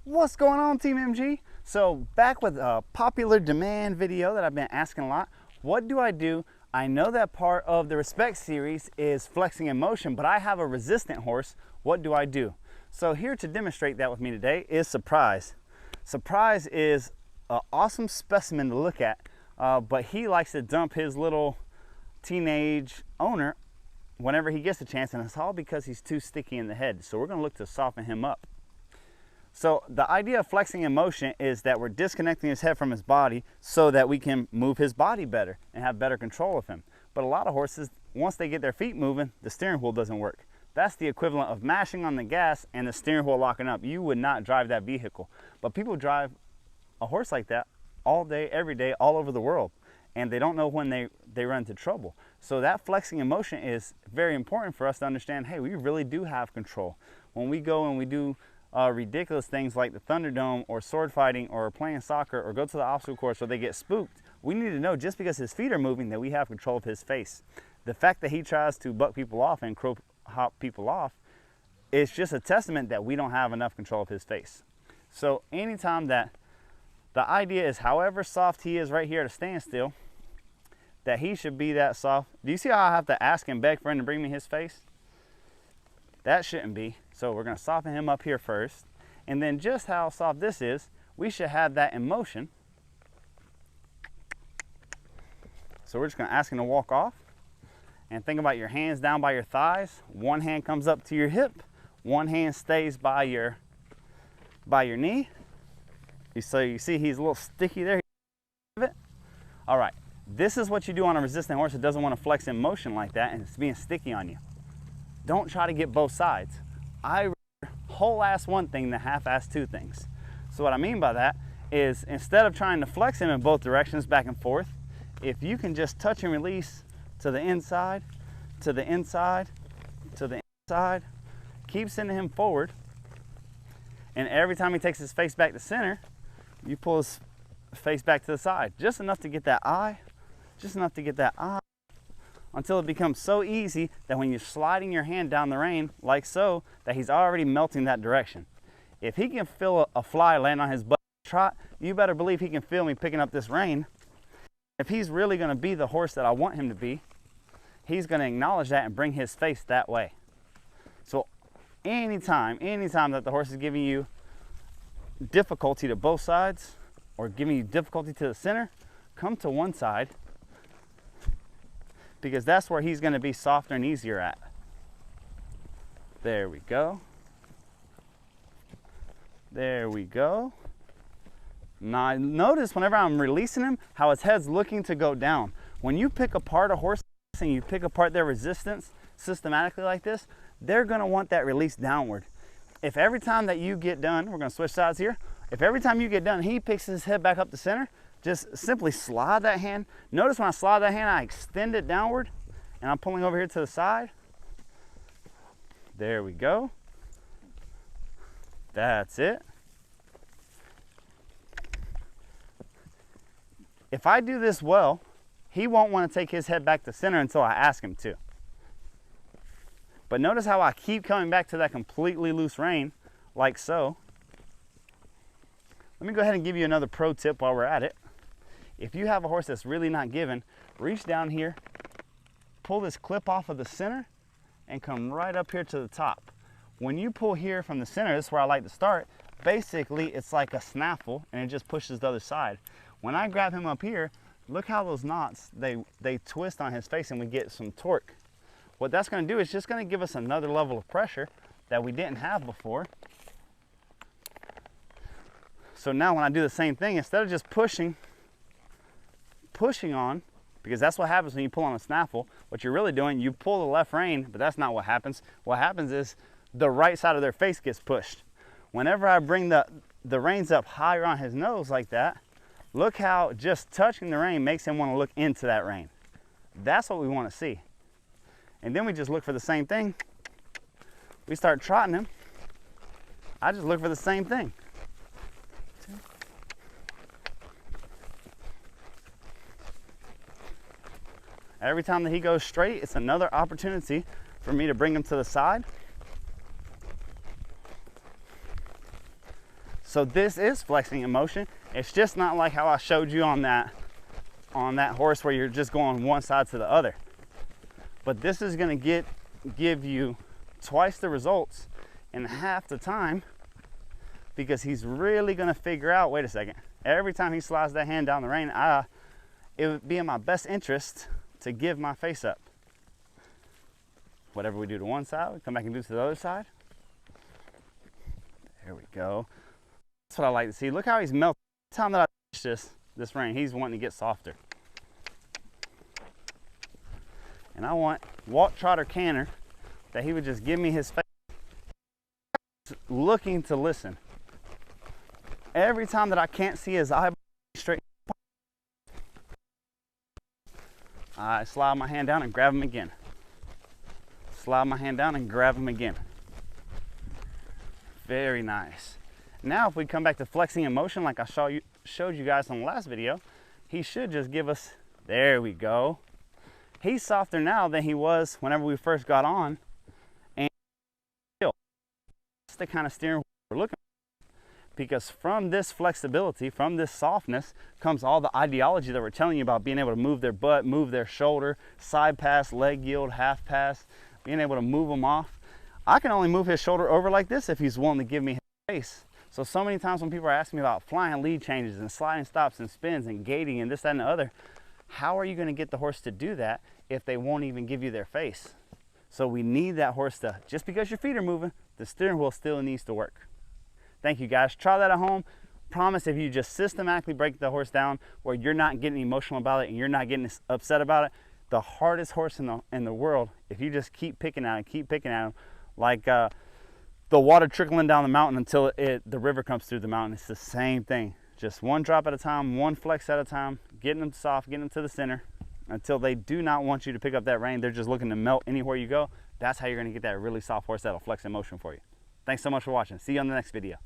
What's going on, Team MG? So back with a popular demand video that I've been asking a lot. What do I do? I know that part of the Respect series is flexing in motion, but I have a resistant horse. What do I do? So here to demonstrate that with me today is Surprise. Surprise is an awesome specimen to look at, but he likes to dump his little teenage owner whenever he gets a chance, and it's all because he's too sticky in the head. So we're going to look to soften him up. So the idea of flexing in motion is that we're disconnecting his head from his body so that we can move his body better and have better control of him. But a lot of horses, once they get their feet moving, the steering wheel doesn't work. That's the equivalent of mashing on the gas and the steering wheel locking up. You would not drive that vehicle. But people drive a horse like that all day, every day, all over the world. And they don't know when they run into trouble. So that flexing in motion is very important for us to understand, hey, we really do have control. When we go and we do ridiculous things like the Thunderdome or sword fighting or playing soccer or go to the obstacle course where they get spooked, we need to know just because his feet are moving that we have control of his face. The fact that he tries to buck people off and crow hop people off is just a testament that we don't have enough control of his face. So anytime that the idea is however soft he is right here at a standstill, that he should be that soft. Do you see how I have to ask and beg for him to bring me his face? That shouldn't be. So we're going to soften him up here first. And then just how soft this is, we should have that in motion. So we're just going to ask him to walk off. And think about your hands down by your thighs. One hand comes up to your hip. One hand stays by your knee. So you see he's a little sticky there. All right. This is what you do on a resistant horse that doesn't want to flex in motion like that and it's being sticky on you. Don't try to get both sides. I whole ass one thing than half ass two things. So what I mean by that is instead of trying to flex him in both directions back and forth, if you can just touch and release to the inside, to the inside, to the inside, keep sending him forward, and every time he takes his face back to center, you pull his face back to the side. Just enough to get that eye, just enough to get that eye, until it becomes so easy that when you're sliding your hand down the rein, like so, that he's already melting that direction. If he can feel a fly land on his butt trot, you better believe he can feel me picking up this rein. If he's really gonna be the horse that I want him to be, he's gonna acknowledge that and bring his face that way. So anytime that the horse is giving you difficulty to both sides or giving you difficulty to the center, come to one side, because that's where he's going to be softer and easier at. There we go. There we go. Now notice whenever I'm releasing him, how his head's looking to go down. When you pick apart a horse and you pick apart their resistance systematically like this, they're going to want that release downward. If every time that you get done, we're going to switch sides here. If every time you get done, he picks his head back up to center, just simply slide that hand. Notice when I slide that hand, I extend it downward and I'm pulling over here to the side. There we go. That's it. If I do this well, he won't want to take his head back to center until I ask him to. But notice how I keep coming back to that completely loose rein, like so. Let me go ahead and give you another pro tip while we're at it. If you have a horse that's really not giving, reach down here, pull this clip off of the center, and come right up here to the top. When you pull here from the center, this is where I like to start, basically it's like a snaffle and it just pushes the other side. When I grab him up here, look how those knots, they twist on his face and we get some torque. What that's going to do is just going to give us another level of pressure that we didn't have before. So now when I do the same thing, instead of just pushing on, because that's what happens when you pull on a snaffle, what you're really doing, you pull the left rein, but that's not what happens. What happens is the right side of their face gets pushed. Whenever I bring the reins up higher on his nose like that, look how just touching the rein makes him want to look into that rein. That's what we want to see. And then we just look for the same thing. We start trotting him. I just look for the same thing. Every time that he goes straight, it's another opportunity for me to bring him to the side. So this is flexing in motion. It's just not like how I showed you on that horse where you're just going one side to the other. But this is going to give you twice the results in half the time, because he's really going to figure out, wait a second, every time he slides that hand down the rein, it would be in my best interest to give my face up. Whatever we do to one side, we come back and do to the other side. There we go. That's what I like to see. Look how he's melting. Every time that I touch this rein, he's wanting to get softer. And I want walk, trot, or canter that he would just give me his face, looking to listen. Every time that I can't see his eyeball straight, I slide my hand down and grab him again. Slide my hand down and grab him again. Very nice. Now if we come back to flexing in motion like I showed you guys on the last video, he should just give us, there we go. He's softer now than he was whenever we first got on. And that's the kind of steering wheel we're looking for. Because from this flexibility, from this softness, comes all the ideology that we're telling you about, being able to move their butt, move their shoulder, side pass, leg yield, half pass, being able to move them off. I can only move his shoulder over like this if he's willing to give me his face. So many times when people are asking me about flying lead changes and sliding stops and spins and gating and this, that, and the other, how are you going to get the horse to do that if they won't even give you their face? So we need that horse to, just because your feet are moving, the steering wheel still needs to work. Thank you guys. Try that at home. Promise if you just systematically break the horse down where you're not getting emotional about it and you're not getting upset about it, the hardest horse in the world, if you just keep picking at him, like the water trickling down the mountain until the river comes through the mountain, it's the same thing. Just one drop at a time, one flex at a time, getting them soft, getting them to the center until they do not want you to pick up that rein. They're just looking to melt anywhere you go. That's how you're going to get that really soft horse that'll flex in motion for you. Thanks so much for watching. See you on the next video.